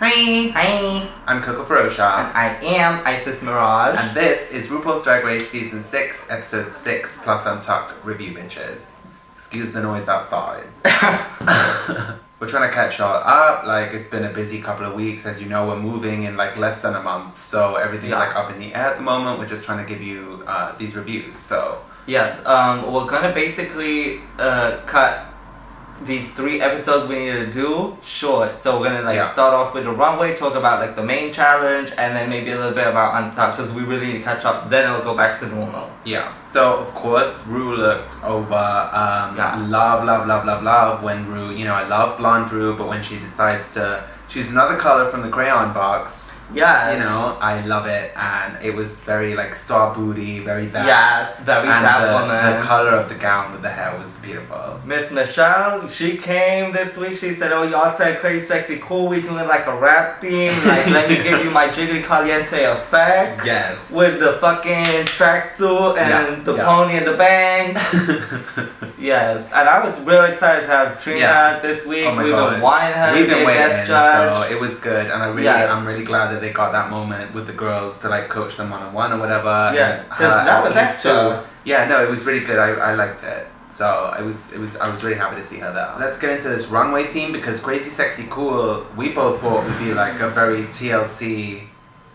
Hi! Hi! I'm Coco Perosha. And I am Isis Mirage. And this is RuPaul's Drag Race Season 6, Episode 6 plus Untucked Review Bitches. Excuse the noise outside. We're trying to catch y'all up. Like, it's been a busy couple of weeks. As you know, we're moving in like less than a month. So everything's like up in the air at the moment. We're just trying to give you these reviews. So yes, we're gonna basically cut these 3 episodes we need to do short. So we're gonna start off with the runway, talk about like the main challenge, and then maybe a little bit about Untucked because we really need to catch up. Then it'll go back to normal. Yeah. So of course Ru looked over love when Ru, you know, I love blonde Ru, but when she decides to choose another color from the crayon box, yeah, you know, I love it. And it was very like star booty, very that. Yeah, it's very and that the, woman. The color of the gown with the hair was beautiful. Miss Michelle, she came this week. She said, "Oh, y'all said crazy, sexy, cool. We doing like a rap theme. Like, let me give you my jiggly caliente effect." Yes. With the fucking tracksuit and the pony and the bang. Yes, and I was real excited to have Trina this week. Oh my We've God. been wanting her We've to be been a waiting, guest judge. so it was good, and I'm really glad that they got that moment with the girls to like coach them one-on-one or whatever. Yeah, because that was extra. Yeah, no, it was really good. I liked it. So I was really happy to see her there. Let's get into this runway theme because Crazy Sexy Cool we both thought would be like a very TLC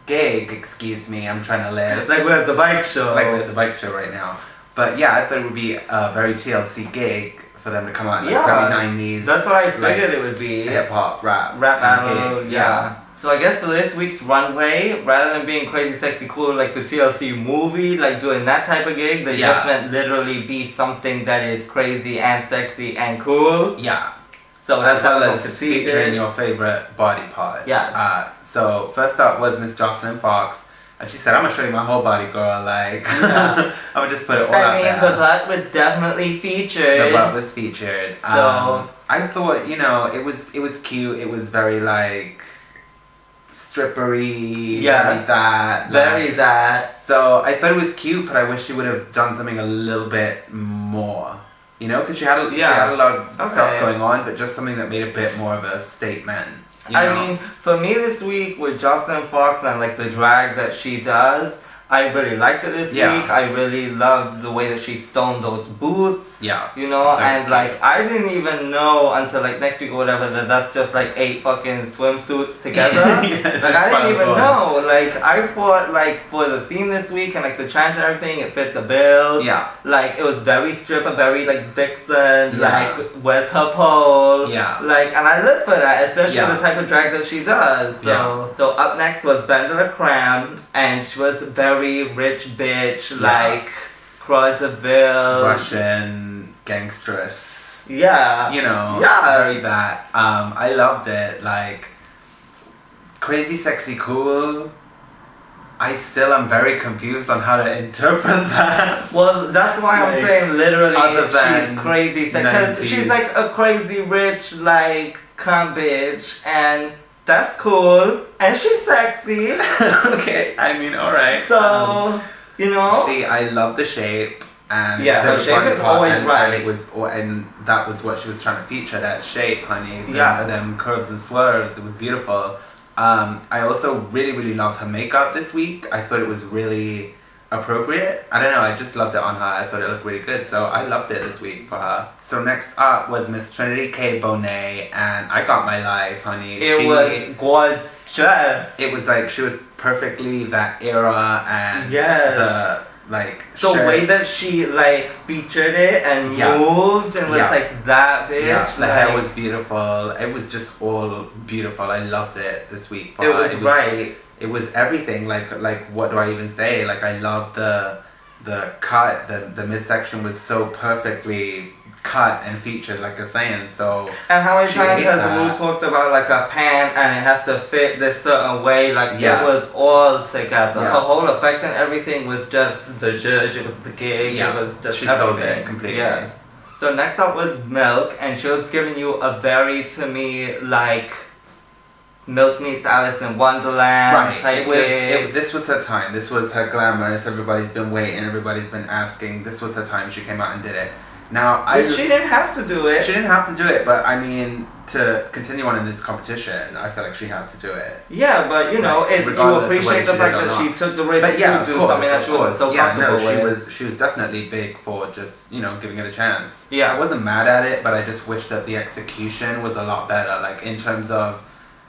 gig. Excuse me, I'm trying to live. Like we're at the bike show. Like we're at the bike show right now. But yeah, I thought it would be a very TLC gig for them to come out in like very 90s. That's what I figured it would be. Hip hop, rap battle, yeah. So I guess for this week's runway, rather than being Crazy Sexy Cool like the TLC movie, like doing that type of gig, they just meant literally be something that is crazy and sexy and cool. Yeah. So that's as well as featuring your favorite body part. Yes. So first up was Miss Jocelyn Fox. And she said, "I'm gonna show you my whole body, girl. Like, I'm gonna just put it all out there." The butt was definitely featured. The butt was featured. So I thought, you know, it was cute. It was very like strippery. Yeah. Very that. So I thought it was cute, but I wish she would have done something a little bit more. You know, because she had a lot of stuff going on, but just something that made a bit more of a statement. You know? I mean, for me this week with Jocelyn Fox and like the drag that she does, I really liked it this week. I really loved the way that she stoned those boots. Yeah. You know, and like I didn't even know until like next week or whatever that that's just like 8 fucking swimsuits together. Like I didn't even know. Like I thought like for the theme this week and like the challenge and everything, it fit the bill. Yeah. Like it was very stripper, very like Dixon. Like where's her pole? Yeah. Like and I live for that, especially the type of drag that she does. So up next was Bender Cram, and she was very rich bitch, like Cruella de Vil, Russian gangstress. Yeah. You know. Yeah. Very that. I loved it. Like Crazy Sexy Cool. I still am very confused on how to interpret that. Well, that's why I'm saying literally she's crazy because she's like a crazy rich like cunt bitch and that's cool and she's sexy. Okay, I mean, alright. So, you know. I love the shape and her shape is always right. And that was what she was trying to feature, that shape, honey. Them curves and swerves, it was beautiful. I also really loved her makeup this week. I thought it was really appropriate. I don't know, I just loved it on her. I thought it looked really good, so I loved it this week for her. So next up was Miss Trinity K. Bonet, and I got my life, honey. It was gorgeous. It was like she was perfectly that era, and the way that she like featured it and moved and was like that bitch. Yeah, the hair was beautiful. It was just all beautiful. I loved it this week. It was right. It was everything. Like what do I even say? Like I loved the cut. The midsection was so perfectly cut and featured, like you're saying. So and how many times has Ru talked about like a pan and it has to fit this certain way? Like it was all together. Her whole effect and everything was just the judge. It was the gig. It was just she everything. sold it completely. Yes. So next up was Milk, and she was giving you a very, to me, like Milk meets Alice in Wonderland type gig. This was her time. This was her glamorous. Everybody's been waiting. Everybody's been asking. This was her time. She came out and did it. Now, she didn't have to do it. She didn't have to do it, but I mean, to continue on in this competition, I feel like she had to do it. Yeah, but you know, if you appreciate the fact that she took the risk to do something that she wasn't so comfortable with. She was definitely big for just, you know, giving it a chance. Yeah. I wasn't mad at it, but I just wish that the execution was a lot better. Like, in terms of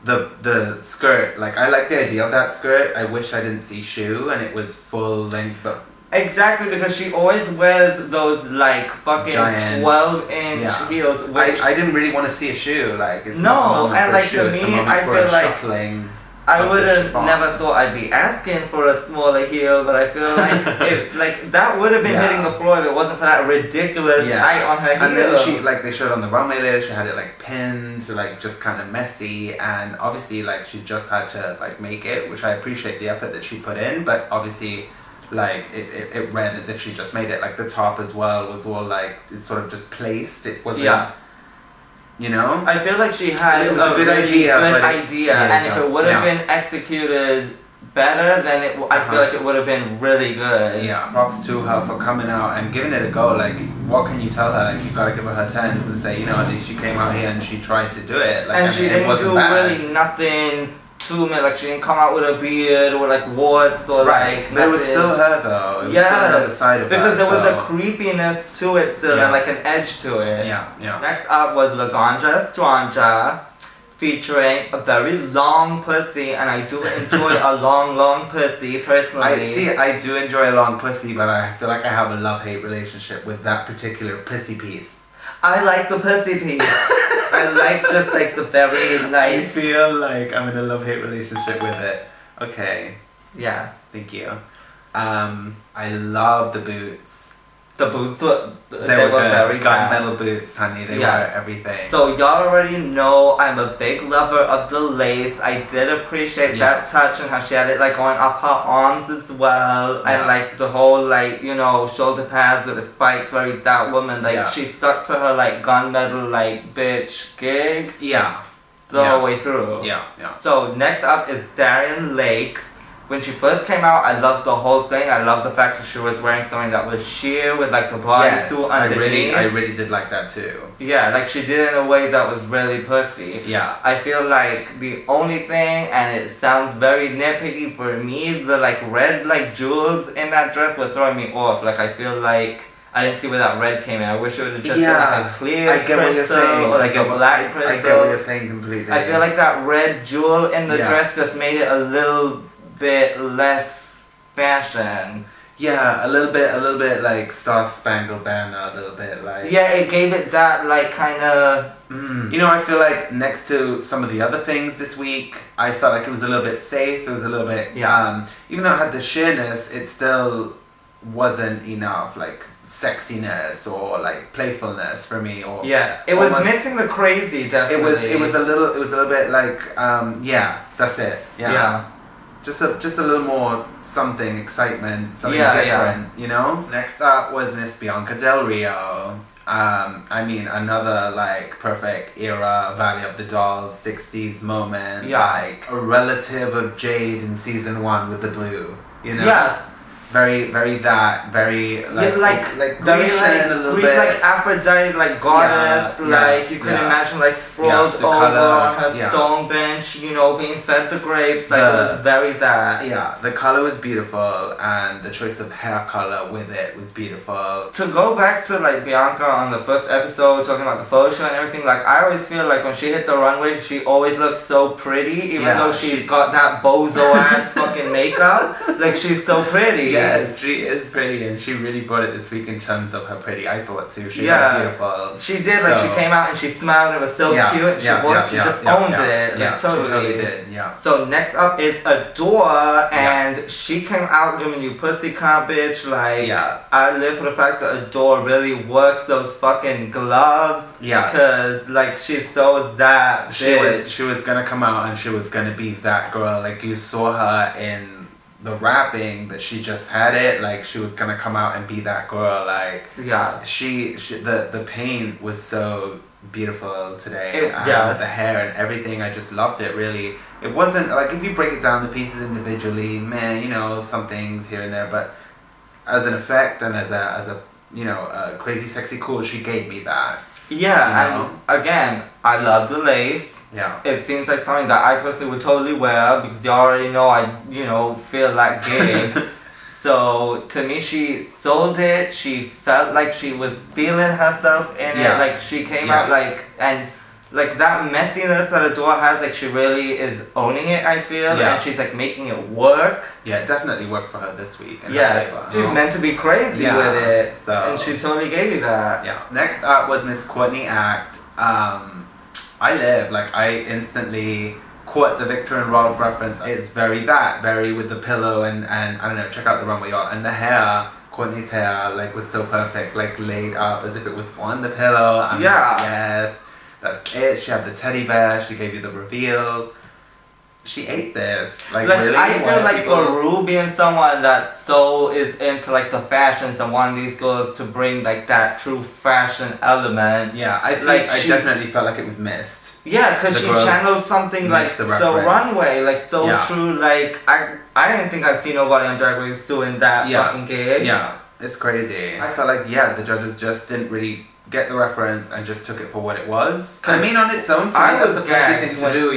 the skirt, like, I like the idea of that skirt. I wish I didn't see shoe and it was full length, but... Exactly, because she always wears those, like, fucking giant 12-inch heels. Which I didn't really want to see a shoe. Like, it's no, and like to me, I feel like I would have never thought I'd be asking for a smaller heel, but I feel like if like that would have been hitting the floor if it wasn't for that ridiculous height on her heel. And then she, like, they showed on the runway later, she had it like pinned, like just kind of messy, and obviously like she just had to like make it, which I appreciate the effort that she put in, but obviously. Like, it read as if she just made it. Like, the top as well was all, like, it's sort of just placed. It wasn't, you know? I feel like she had a good idea. And if it would have been executed better, then I feel like it would have been really good. Yeah, props to her for coming out and giving it a go. Like, what can you tell her? Like, you gotta give her her tens and say, you know, at least she came out here and she tried to do it. Like, and she didn't do really nothing to me, like she didn't come out with a beard or like warts or like but it was still her though. It was still another side of because her, there was a creepiness to it still and like an edge to it. Next up was Laganja Stranja featuring a very long pussy, and I do enjoy a long pussy personally. I do enjoy a long pussy, but I feel like I have a love-hate relationship with that particular pussy piece. I like the pussy piece. I like just like the very I feel like I'm in a love-hate relationship with it. Okay. Yeah. Thank you. I love the boots. The boots were very gunmetal boots, honey. They were everything. So y'all already know I'm a big lover of the lace. I did appreciate that touch and how she had it like going up her arms as well, and like the whole like, you know, shoulder pads with the spikes. Very that woman, like she stuck to her like gunmetal like bitch gig. Yeah. The whole way through. Yeah. So next up is Darian Lake. When she first came out, I loved the whole thing. I loved the fact that she was wearing something that was sheer with like the bodysuit underneath. I really did like that too. Yeah, like she did it in a way that was really pussy. Yeah. I feel like the only thing, and it sounds very nitpicky for me, the like red like jewels in that dress were throwing me off. Like I feel like I didn't see where that red came in. I wish it would have just been like a clear crystal or like a black crystal. I get what you're saying completely. I feel like that red jewel in the dress just made it a little bit less fashion. Yeah, a little bit like Star Spangled Banner, a little bit like... Yeah, it gave it that like kind of... You know, I feel like next to some of the other things this week, I felt like it was a little bit safe, it was a little bit... even though it had the sheerness, it still wasn't enough like sexiness or like playfulness for me, or it was missing the crazy. Definitely it was a little bit like that's it. Just a little more something, excitement, something different, you know? Next up was Miss Bianca Del Rio. I mean, another like perfect era Valley of the Dolls 60s moment, like a relative of Jade in season 1 with the blue, you know? Very that, very like very Grecian a little bit. Like Aphrodite, like goddess, like you can imagine like sprawled over on her stone bench, you know, being fed the grapes, like it was very that. Yeah, the colour was beautiful and the choice of hair colour with it was beautiful. To go back to like Bianca on the first episode, talking about the photo shoot and everything, like I always feel like when she hit the runway, she always looks so pretty, even though she's got that bozo ass fucking makeup, like she's so pretty. Yes, she is pretty, and she really brought it this week in terms of her pretty. I thought too. She looked beautiful. She did. Like she came out and she smiled and it was so cute. And she just owned it. Yeah, totally. She totally did. Yeah. So next up is Adore, and she came out giving you pussy cunt, bitch. Like I live for the fact that Adore really works those fucking gloves. Yeah. Because like she's so that. She was gonna come out and she was gonna be that girl. Like you saw her in the rapping that she just had it, like she was gonna come out and be that girl. Like she the paint was so beautiful today, with the hair and everything. I just loved it. Really, it wasn't like, if you break it down the pieces individually, man, you know, some things here and there, but as an effect and as a crazy, sexy, cool. She gave me that. Yeah, and again, I love the lace. Yeah. It seems like something that I personally would totally wear because you already know I, feel that gig. So to me, she sold it. She felt like she was feeling herself in it. Like she came out and that messiness that Adore has, like she really is owning it. I feel, and she's like making it work. Yeah, it definitely worked for her this week. Yes, she's meant to be crazy with it, so, and she totally gave you that. Yeah. Next up was Miss Courtney Act. I instantly caught the Victor and Rolf reference. It's very with the pillow and I don't know, check out the runway yacht. And the hair, Courtney's hair, was so perfect, laid up as if it was on the pillow. Yes, that's it. She had the teddy bear, she gave you the reveal. She ate this. Really? I feel like for Ru being someone that so is into the fashions and wanting these girls to bring that true fashion element. Yeah, I think I definitely felt like it was missed. Yeah, because she channeled something so runway, so true. I didn't think I'd seen nobody on Drag Race doing that fucking gig. Yeah, it's crazy. I felt like the judges just didn't really get the reference and just took it for what it was. I mean, on its own, too, that's the best thing to do.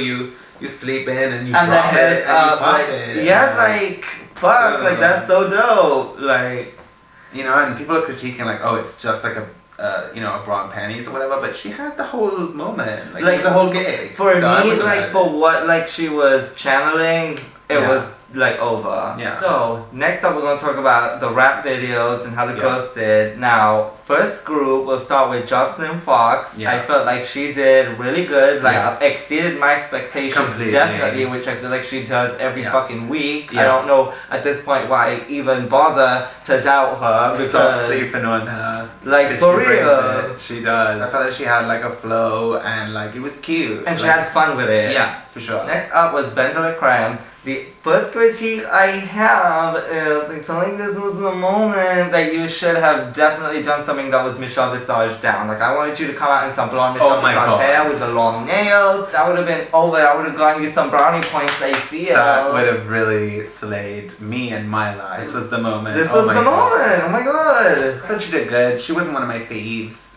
You sleep in and you drop it and you pop it. Yeah, fuck, that's so dope. And people are critiquing it's just a bra and panties or whatever, but she had the whole moment. It was a whole gig. For me, for what she was channeling, it was over. Yeah. So next up we're gonna talk about the rap videos and how the girls did. Now, first group we'll start with Jocelyn Fox. Yeah. I felt like she did really good. Exceeded my expectations completely. Definitely, which I feel like she does every fucking week. Yeah. I don't know at this point why I even bother to doubt her because stop sleeping on her. For real. She does. I felt like she had a flow and it was cute. And she had fun with it. Yeah, for sure. Next up was Benzo the Creme. The first critique I have is I feel like this was the moment that you should have definitely done something that was Michelle Visage down. I wanted you to come out in some blonde Michelle Visage hair with the long nails. That would have been over. That would have gotten you some brownie points, I feel. That would have really slayed me and my life. This was the moment. This was the moment. Oh my god. I thought she did good. She wasn't one of my faves.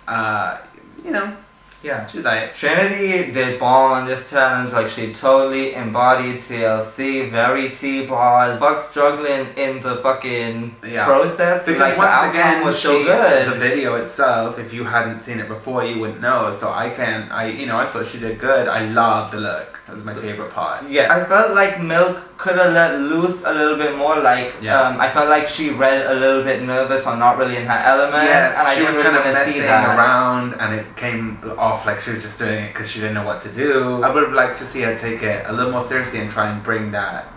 Yeah, she's like Trinity did bomb on this challenge. She totally embodied TLC, very T-pause. Fuck struggling in the fucking process. Because once again, was so good. The video itself, if you hadn't seen it before, you wouldn't know. So I thought she did good. I loved the look. That was my favorite part. Yeah, I felt like Milk could have let loose a little bit more. I felt like she read a little bit nervous or not really in her element. Yes, and she was kind of messing around and it came off like she was just doing it because she didn't know what to do. I would have liked to see her take it a little more seriously and try and bring that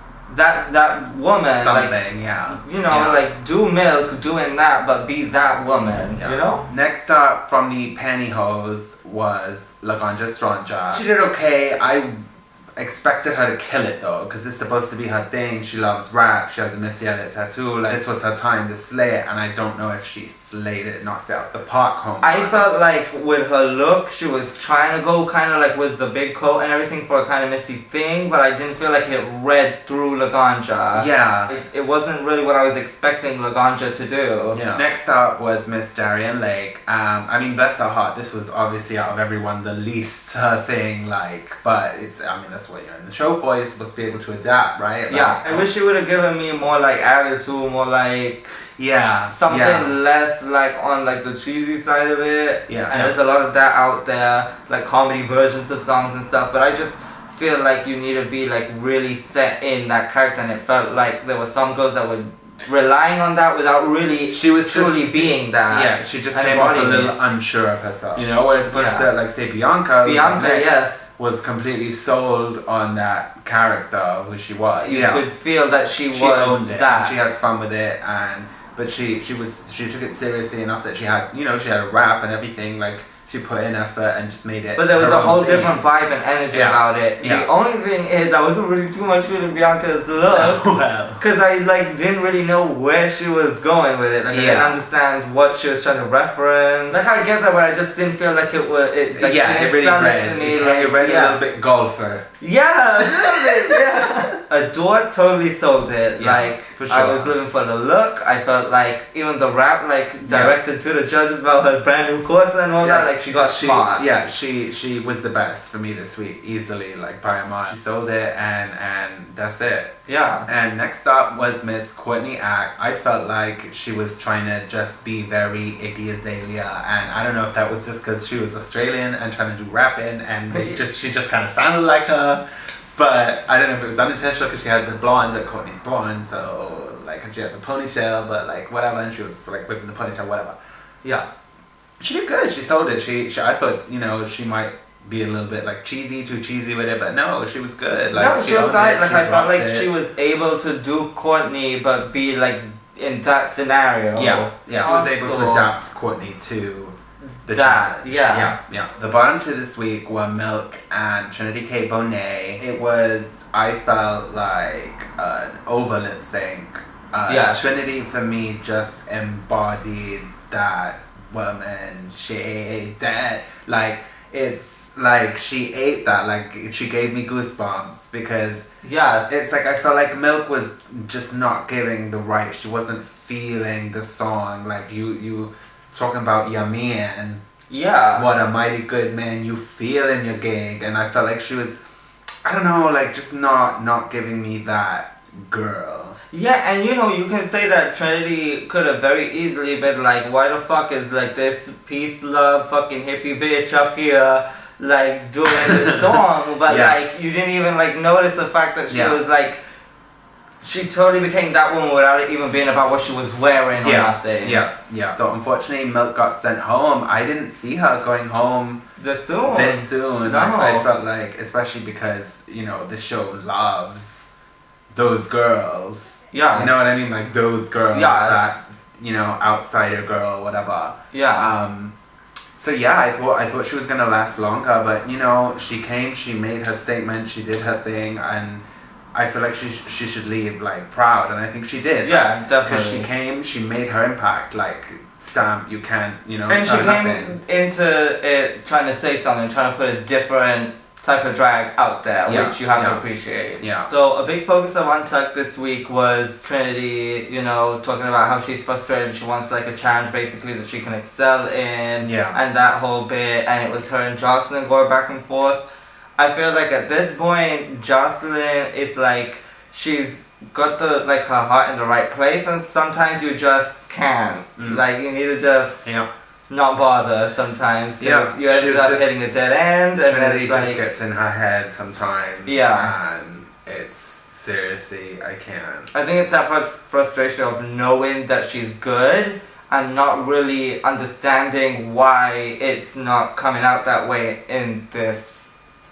woman something, do Milk doing that, but be that woman, Next up from the pantyhose was Laganja Stranja. She did okay. I expected her to kill it though, because it's supposed to be her thing. She loves rap. She has a Missy Elliott tattoo. This was her time to slay it, and I don't know if she slayed it, knocked out the park home. I felt like with her look, she was trying to go kind of with the big coat and everything for a kind of Missy thing, but I didn't feel like it read through Laganja. Yeah. It wasn't really what I was expecting Laganja to do. Yeah. Next up was Miss Darian Lake. Bless her heart, this was obviously out of everyone the least her thing, but that's what you're in the show for. You're supposed to be able to adapt, right? I wish she would have given me more attitude, more something less on the cheesy side of it. Yeah. And there's a lot of that out there, comedy versions of songs and stuff, but I just feel like you need to be really set in that character, and it felt like there were some girls that were relying on that without really truly being that. Yeah, she just came off a little unsure of herself. Whereas opposed to say Bianca, was completely sold on that character, who she was. You could feel that she was owned it. that. She had fun with it, but she took it seriously enough that she had she had a rap and everything. She put in effort and just made it. But there was a whole different vibe and energy about it. Yeah. The only thing is I wasn't really too much feeling Bianca's look. Because I didn't really know where she was going with it. I didn't understand what she was trying to reference. I get that, but I just didn't feel like it was. It really read. It read a little bit golfer. Yeah, a little bit, yeah. Adore totally sold it. Yeah, like, for sure. I was living for the look. I felt like even the rap, like, directed to the judges about her brand new course and all that, like, she got smart. Yeah, she was the best for me this week, easily, like, by a mile. She sold it, and that's it. Yeah. And next up was Miss Courtney Act. I felt like she was trying to just be very Iggy Azalea, and I don't know if that was just because she was Australian and trying to do rapping, and she just kind of sounded like her. But I don't know if it was unintentional because she had the blonde, but Courtney's blonde, so like, and she had the ponytail, but like whatever, and she was like whipping the ponytail, whatever. Yeah. She did good. She sold it. She I thought, you know, she might be a little bit like too cheesy with it, but no, she was good. Like, no, she was like I felt like it. she was able to do Courtney, but be like in that scenario. Yeah, she was able to adapt Courtney to the challenge. Yeah. The bottom two this week were Milk and Trinity K. Bonet. It was, I felt like an over lip sync. Trinity for me just embodied that woman. She ate that. Like, it's like she ate that. Like, she gave me goosebumps because it's like I felt like Milk was just not giving the right. She wasn't feeling the song. Like you talking about your man. Yeah. What a mighty good man you feel in your gig. And I felt like she was, I don't know, like just not giving me that girl. Yeah, and you know, you can say that Trinity could have very easily been like, why the fuck is like this peace, love, fucking hippie bitch up here, like doing this song, but like you didn't even like notice the fact that she was like, she totally became that woman without it even being about what she was wearing or nothing. Yeah. So unfortunately, Milk got sent home. I didn't see her going home this soon. No. I felt like, especially because, you know, the show loves those girls. Yeah. You know what I mean? Like those girls. Yeah. That, you know, outsider girl or whatever. Yeah. So yeah, I thought she was gonna last longer, but you know, she came, she made her statement, she did her thing, and I feel like she should leave like proud, and I think she did. Yeah, definitely. Because she came, she made her impact. Like, stamp, you can't, you know. And she came into it trying to say something, trying to put a different type of drag out there, which you have to appreciate. Yeah. So a big focus of Untucked this week was Trinity, you know, talking about how she's frustrated. She wants like a challenge basically that she can excel in. Yeah. And that whole bit, and it was her and Jocelyn going back and forth. I feel like at this point, Jocelyn is like, she's got the like her heart in the right place, and sometimes you just can't. Like, you need to just not bother sometimes. You end up hitting a dead end, and Trinity then just gets in her head sometimes. Yeah. And it's seriously, I can't. I think it's that frustration of knowing that she's good and not really understanding why it's not coming out that way in this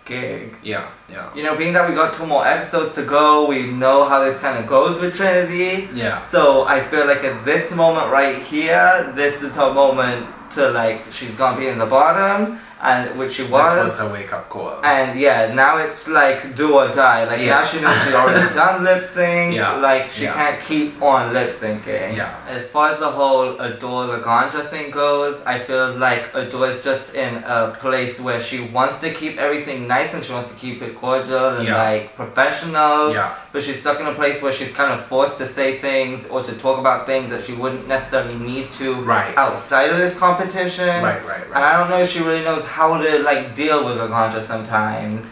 gig. Yeah. You know, being that we got 2 more episodes to go, we know how this kind of goes with Trinity. Yeah. So I feel like at this moment right here, this is her moment to like, she's gonna be in the bottom, and which she was. This was her wake up call. And now it's like do or die. Like now she knows she's already done lip sync. Like she can't keep on lip syncing. Yeah. As far as the whole Adore Laganja thing goes, I feel like Adore is just in a place where she wants to keep everything nice and she wants to keep it cordial and like professional. Yeah. But she's stuck in a place where she's kind of forced to say things or to talk about things that she wouldn't necessarily need to outside of this competition. Right. And I don't know if she really knows how to like deal with Laganja sometimes.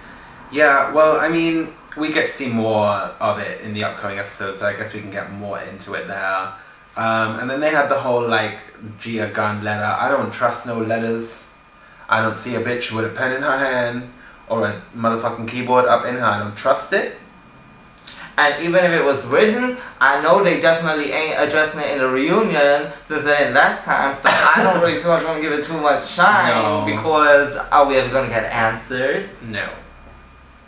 Yeah, well, I mean, we get to see more of it in the upcoming episodes, so I guess we can get more into it there. And then they had the whole like Gia Gunn letter. I don't trust no letters. I don't see a bitch with a pen in her hand or a motherfucking keyboard up in her. I don't trust it. And even if it was written, I know they definitely ain't addressing it in the reunion since it ain't last time, so I don't really too much want to give it too much shine because are we ever going to get answers? No.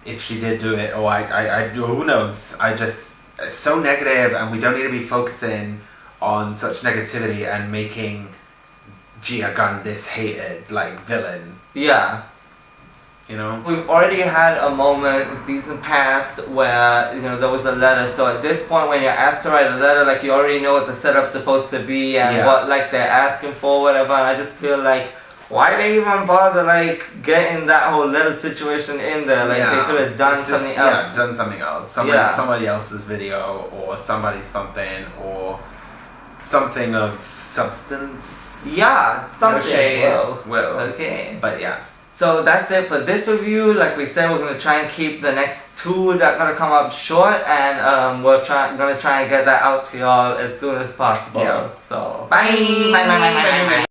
If she did do it, I do, who knows? It's so negative, and we don't need to be focusing on such negativity and making Gia Gunn this hated, like, villain. Yeah. You know? We've already had a moment in season past where, you know, there was a letter. So at this point when you're asked to write a letter, like you already know what the setup's supposed to be and what like they're asking for, whatever. And I just feel like why they even bother like getting that whole little situation in there? Like they could have done something else. Yeah, done something else. Somebody else's video or somebody's something or something of substance. Yeah, something. No shade. Will. Okay. But yeah. So that's it for this review. Like we said, we're gonna try and keep the next 2 that gonna come up short, and we're gonna try and get that out to y'all as soon as possible. Yeah. So Bye. bye.